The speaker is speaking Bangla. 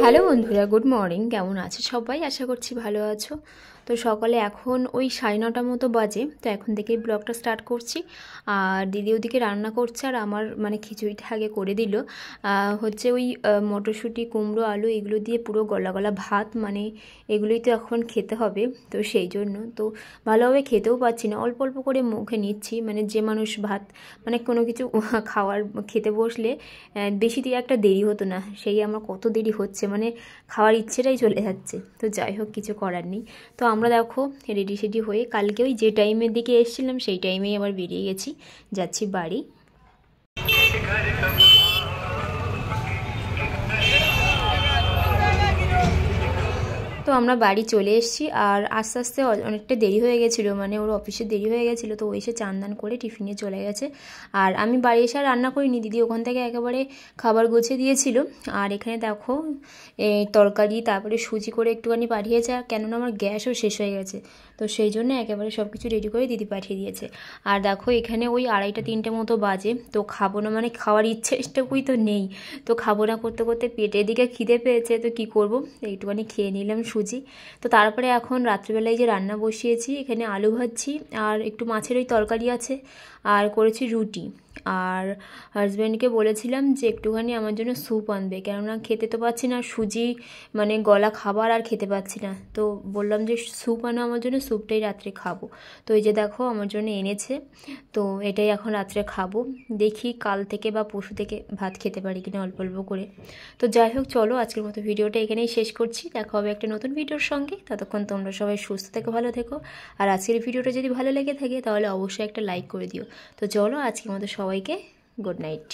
হ্যালো বন্ধুরা, গুড মর্নিং। কেমন আছো সবাই? আশা করছি ভালো আছো। তো সকালে এখন ওই 9:30 মতো বাজে। তো এখন থেকেই ব্লগটা স্টার্ট করছি। আর দিদি ওদিকে রান্না করছে, আর আমার মানে খিচুড়িটা আগে করে দিল। হচ্ছে ওই মটরশুঁটি, কুমড়ো, আলু এগুলো দিয়ে পুরো গলা গলা ভাত, মানে এগুলোই তো এখন খেতে হবে। তো সেই জন্য তো ভালোভাবে খেতেও পাচ্ছি না, অল্প অল্প করে মুখে নিচ্ছি। মানে যে মানুষ ভাত মানে কোনো কিছু খেতে বসলে বেশি দিয়ে একটা দেরি হতো না, সেই আমার কত দেরি হচ্ছে, মানে খাওয়ার ইচ্ছেটাই চলে যাচ্ছে। তো যাই হোক, কিছু করার নেই। তো আমরা দেখো রেডি সেডি হয়ে কালকে ওই যে টাইমের দিকে এসেছিলাম সেই টাইমেই আবার বেরিয়ে গেছি, যাচ্ছি বাড়ি। তো আমরা বাড়ি চলে এসেছি। আর আস্তে আস্তে অনেকটা দেরি হয়ে গেছিলো, মানে ওর অফিসে দেরি হয়ে গেছিলো। তো ও এসে চান দান করে টিফিনে চলে গেছে। আর আমি বাড়ি এসে আর রান্না করিনি, দিদি ওখান থেকে একেবারে খাবার গুছিয়ে দিয়েছিল। আর এখানে দেখো তরকারি, তারপরে সুজি করে একটুখানি পাঠিয়েছে, আর কেননা আমার গ্যাসও শেষ হয়ে গেছে। তো সেই জন্য একেবারে সব কিছু রেডি করে দিদি পাঠিয়ে দিয়েছে। আর দেখো এখানে ওই 2:30-3টে মতো বাজে। তো খাবো না, মানে খাওয়ার ইচ্ছেটুকুই তো নেই। তো খাবো না করতে করতে পেটের দিকে খিদে পেয়েছে, তো কি করব, একটুখানি খেয়ে নিলাম সুজি। তো তারপরে এখন রাত্রিবেলায় যে রান্না বসিয়েছি, এখানে আলু ভাজছি, আর একটু মাছের ওই তরকারি আছে, আর করেছি রুটি। আর হাজব্যান্ডকে বলেছিলাম যে একটুখানি আমার জন্য স্যুপ আনবে, কেননা খেতে তো পাচ্ছি না, সুজি মানে গলা খাবার আর খেতে পাচ্ছি না। তো বললাম যে স্যুপ আনো আমার জন্য, স্যুপটাই রাত্রে খাবো। তো এই যে দেখো আমার জন্য এনেছে, তো এটাই এখন রাত্রে খাবো। দেখি কাল থেকে বা পরশু থেকে ভাত খেতে পারি কিনা অল্প অল্প করে। তো যাই হোক, চলো আজকের মতো ভিডিওটা এখানেই শেষ করছি। দেখা হবে একটা নতুন ভিডিওর সঙ্গে। ততক্ষণ তোমরা সবাই সুস্থ থেকো, ভালো থেকো। আর আজকের ভিডিওটা যদি ভালো লেগে থাকে তাহলে অবশ্যই একটা লাইক করে দিও। তো চলো আজকের মতো সবাইকে গুড নাইট।